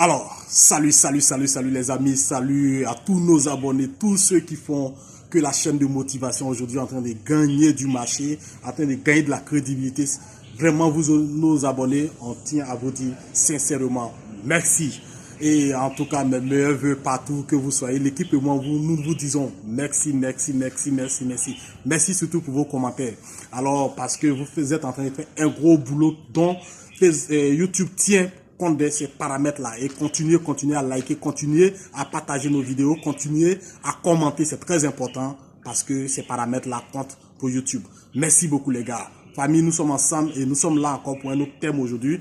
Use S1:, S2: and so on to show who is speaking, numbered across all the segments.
S1: Alors, salut les amis, salut à tous nos abonnés, tous ceux qui font que la chaîne de motivation aujourd'hui est en train de gagner du marché, en train de gagner de la crédibilité. Vraiment, vous, nos abonnés, on tient à vous dire sincèrement merci. Et en tout cas, mes meilleurs vœux partout que vous soyez, l'équipe et moi, nous vous disons merci. Merci surtout pour vos commentaires. Alors, parce que vous êtes en train de faire un gros boulot dont YouTube tient compte de ces paramètres-là et continuez à liker, continuez à partager nos vidéos, continuez à commenter, c'est très important parce que ces paramètres-là comptent pour YouTube. Merci beaucoup les gars. Famille, nous sommes ensemble et nous sommes là encore pour un autre thème aujourd'hui.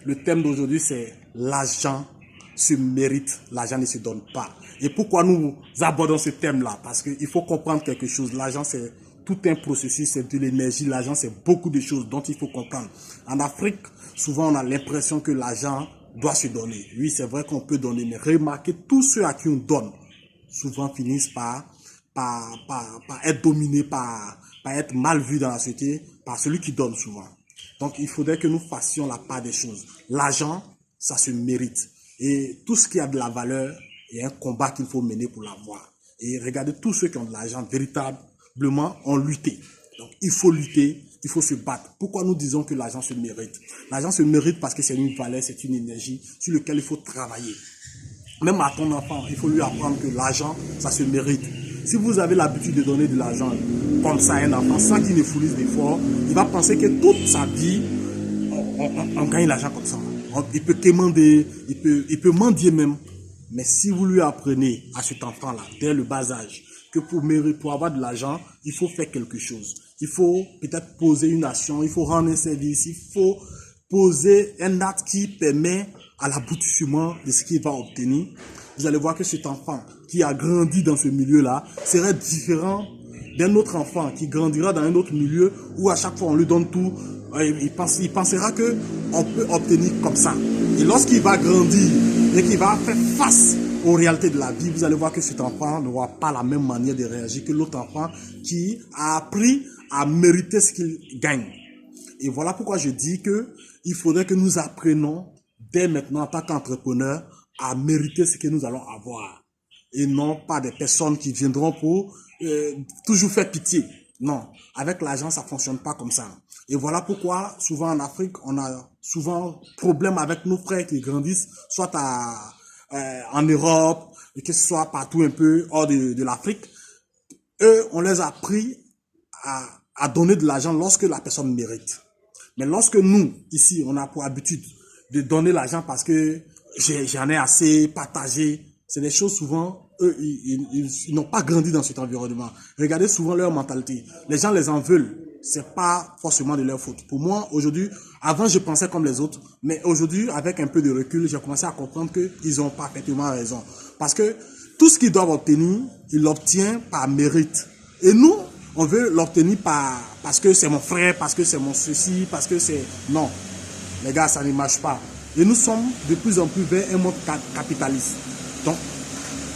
S1: Le thème d'aujourd'hui, c'est l'argent se mérite, l'argent ne se donne pas. Et pourquoi nous abordons ce thème-là? Parce qu'il faut comprendre quelque chose. L'argent, c'est tout un processus, c'est de l'énergie. L'argent, c'est beaucoup de choses dont il faut comprendre. En Afrique, souvent, on a l'impression que l'argent doit se donner. Oui, c'est vrai qu'on peut donner, mais remarquez, tous ceux à qui on donne, souvent finissent par être dominés, par être mal vus dans la société, par celui qui donne souvent. Donc, il faudrait que nous fassions la part des choses. L'argent, ça se mérite. Et tout ce qui a de la valeur, il y a un combat qu'il faut mener pour l'avoir. Et regardez, tous ceux qui ont de l'argent véritablement ont lutté. Donc, il faut lutter, il faut se battre. Pourquoi nous disons que l'argent se mérite? L'argent se mérite parce que c'est une valeur, c'est une énergie sur laquelle il faut travailler. Même à ton enfant, il faut lui apprendre que l'argent, ça se mérite. Si vous avez l'habitude de donner de l'argent comme ça à un enfant, sans qu'il ne fournisse d'efforts, il va penser que toute sa vie, on gagne l'argent comme ça. Il peut quémander, il peut mendier même. Mais si vous lui apprenez à cet enfant-là, dès le bas âge, que pour avoir de l'argent, il faut faire quelque chose. Il faut peut-être poser une action, il faut rendre un service, il faut poser un acte qui permet à l'aboutissement de ce qu'il va obtenir. Vous allez voir que cet enfant qui a grandi dans ce milieu-là serait différent d'un autre enfant qui grandira dans un autre milieu où à chaque fois on lui donne tout. Il pensera qu'on peut obtenir comme ça. Et lorsqu'il va grandir et qu'il va faire face aux réalités de la vie, vous allez voir que cet enfant n'aura pas la même manière de réagir que l'autre enfant qui a appris à mériter ce qu'il gagne. Et voilà pourquoi je dis que il faudrait que nous apprenions dès maintenant en tant qu'entrepreneurs à mériter ce que nous allons avoir. Et non pas des personnes qui viendront pour toujours faire pitié. Non, avec l'argent, ça fonctionne pas comme ça. Et voilà pourquoi, souvent en Afrique, on a souvent problème avec nos frères qui grandissent, soit en Europe, et que ce soit partout un peu hors de l'Afrique. Eux, on les a appris à donner de l'argent lorsque la personne mérite. Mais lorsque nous, ici, on a pour habitude de donner l'argent parce que j'en ai assez partagé, c'est des choses souvent, eux, ils n'ont pas grandi dans cet environnement. Regardez souvent leur mentalité. Les gens les en veulent. C'est pas forcément de leur faute. Pour moi, aujourd'hui, avant, je pensais comme les autres. Mais aujourd'hui, avec un peu de recul, j'ai commencé à comprendre qu'ils ont parfaitement raison. Parce que tout ce qu'ils doivent obtenir, ils l'obtiennent par mérite. Et nous, on veut l'obtenir parce que c'est mon frère, parce que c'est mon ceci, parce que c'est... Non, les gars, ça ne marche pas. Et nous sommes de plus en plus vers un monde capitaliste. Donc,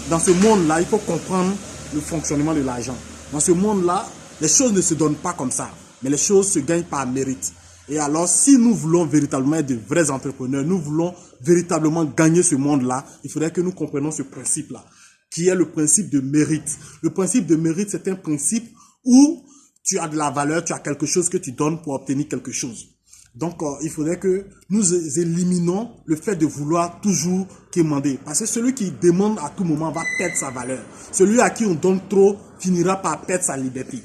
S1: dans ce monde-là, il faut comprendre le fonctionnement de l'argent. Dans ce monde-là, les choses ne se donnent pas comme ça, mais les choses se gagnent par mérite. Et alors, si nous voulons véritablement être de vrais entrepreneurs, nous voulons véritablement gagner ce monde-là, il faudrait que nous comprenions ce principe-là, qui est le principe de mérite. Le principe de mérite, c'est un principe où tu as de la valeur, tu as quelque chose que tu donnes pour obtenir quelque chose. Donc, il faudrait que nous éliminons le fait de vouloir toujours quémander. Parce que celui qui demande à tout moment va perdre sa valeur. Celui à qui on donne trop finira par perdre sa liberté.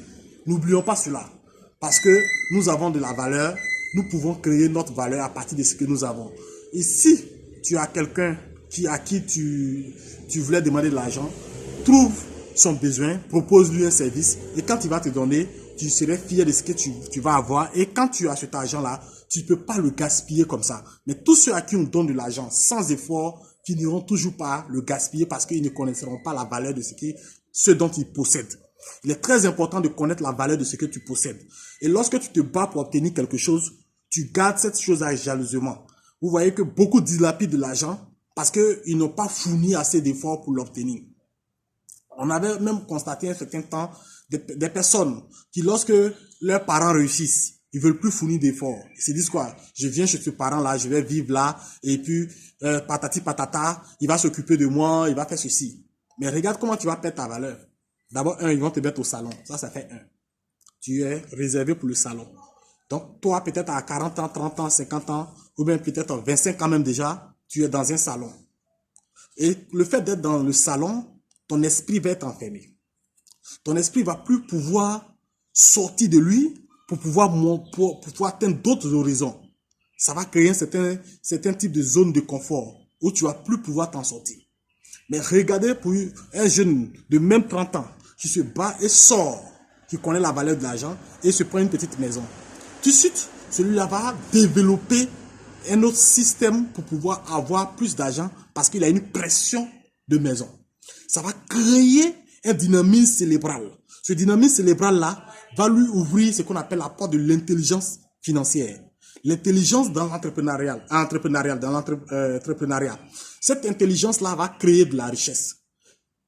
S1: N'oublions pas cela. Parce que nous avons de la valeur, nous pouvons créer notre valeur à partir de ce que nous avons. Et si tu as quelqu'un à qui tu voulais demander de l'argent, trouve son besoin, propose-lui un service et quand il va te donner, tu serais fier de ce que tu vas avoir. Et quand tu as cet argent-là, tu ne peux pas le gaspiller comme ça. Mais tous ceux à qui on donne de l'argent sans effort finiront toujours par le gaspiller parce qu'ils ne connaîtront pas la valeur de ce dont ils possèdent. Il est très important de connaître la valeur de ce que tu possèdes. Et lorsque tu te bats pour obtenir quelque chose, tu gardes cette chose-là jalousement. Vous voyez que beaucoup dilapident de l'argent parce qu'ils n'ont pas fourni assez d'efforts pour l'obtenir. On avait même constaté un certain temps des personnes qui, lorsque leurs parents réussissent, ils veulent plus fournir d'efforts. Ils se disent quoi? Je viens chez ce parent-là, je vais vivre là, et puis, patati patata, il va s'occuper de moi, il va faire ceci. Mais regarde comment tu vas perdre ta valeur. D'abord, ils vont te mettre au salon. Ça fait un. Tu es réservé pour le salon. Donc, toi, peut-être à 40 ans, 30 ans, 50 ans, ou bien peut-être à 25 ans même déjà, tu es dans un salon. Et le fait d'être dans le salon, ton esprit va être enfermé. Ton esprit va plus pouvoir sortir de lui pour pouvoir atteindre d'autres horizons. Ça va créer un certain type de zone de confort où tu vas plus pouvoir t'en sortir. Mais regardez pour un jeune de même 30 ans qui se bat et sort, qui connaît la valeur de l'argent et se prend une petite maison. Tout de suite, celui-là va développer un autre système pour pouvoir avoir plus d'argent parce qu'il a une pression de maison. Ça va créer un dynamisme cérébral. Ce dynamisme cérébral-là va lui ouvrir ce qu'on appelle la porte de l'intelligence financière. L'intelligence dans l'entrepreneuriat, Cette intelligence-là va créer de la richesse.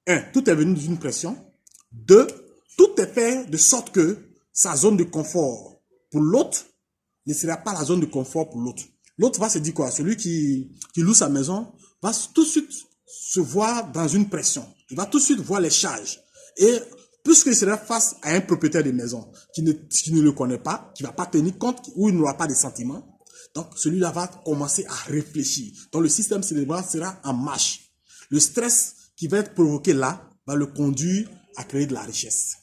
S1: 1. Tout est venu d'une pression. 2. Tout est fait de sorte que sa zone de confort pour l'autre ne sera pas la zone de confort pour l'autre. L'autre va se dire quoi? Celui qui loue sa maison va tout de suite se voir dans une pression. Il va tout de suite voir les charges. Et puisqu'il sera face à un propriétaire de maison qui ne le connaît pas, qui ne va pas tenir compte, ou il n'aura pas de sentiments, donc celui-là va commencer à réfléchir. Donc le système cérébral sera en marche. Le stress qui va être provoqué là va le conduire à créer de la richesse.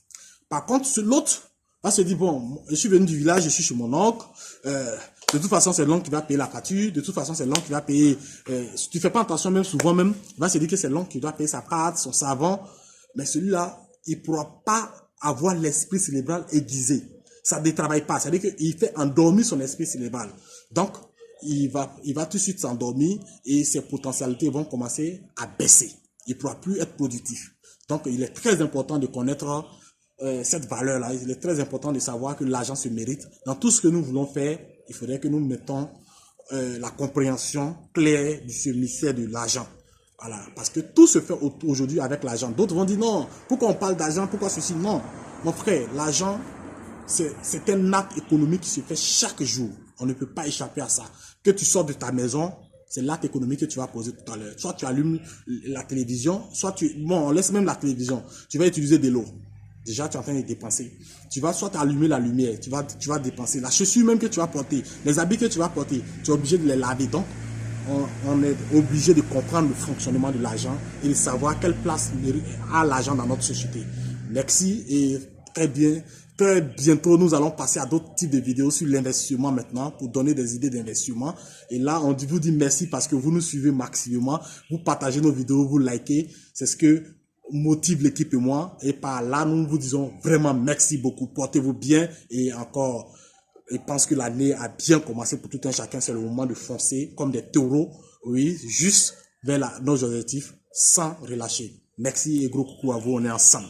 S1: Par contre, l'autre va se dire, bon, je suis venu du village, je suis chez mon oncle, de toute façon, c'est l'oncle qui va payer la facture. De toute façon, c'est l'oncle qui va payer. Si tu ne fais pas attention, même souvent, il va se dire que c'est l'oncle qui doit payer sa pâte, son savon. Mais celui-là, il ne pourra pas avoir l'esprit cérébral aiguisé. Ça ne travaille pas. C'est-à-dire qu'il fait endormir son esprit cérébral. Donc, il va tout de suite s'endormir et ses potentialités vont commencer à baisser. Il ne pourra plus être productif. Donc, il est très important de connaître cette valeur-là. Il est très important de savoir que l'argent se mérite. Dans tout ce que nous voulons faire, il faudrait que nous mettons la compréhension claire de ce mystère de l'argent. Voilà, parce que tout se fait aujourd'hui avec l'argent. D'autres vont dire non, pourquoi on parle d'argent, pourquoi ceci? Non, mon frère, l'argent, c'est un acte économique qui se fait chaque jour. On ne peut pas échapper à ça. Que tu sors de ta maison, c'est l'acte économique que tu vas poser tout à l'heure. Soit tu allumes la télévision, soit bon, on laisse même la télévision. Tu vas utiliser de l'eau. Déjà, tu es en train de dépenser. Tu vas soit allumer la lumière, tu vas dépenser. La chaussure même que tu vas porter, les habits que tu vas porter, tu es obligé de les laver. Donc, on est obligé de comprendre le fonctionnement de l'argent et de savoir quelle place a l'argent dans notre société. Merci et très bientôt, nous allons passer à d'autres types de vidéos sur l'investissement maintenant pour donner des idées d'investissement. Et là, on vous dit merci parce que vous nous suivez maximum, vous partagez nos vidéos, vous likez. C'est ce que motive l'équipe et moi. Et par là, nous vous disons vraiment merci beaucoup. Portez-vous bien et encore... Je pense que l'année a bien commencé pour tout un chacun. C'est le moment de foncer comme des taureaux, oui, juste vers nos objectifs sans relâcher. Merci et gros coucou à vous, on est ensemble.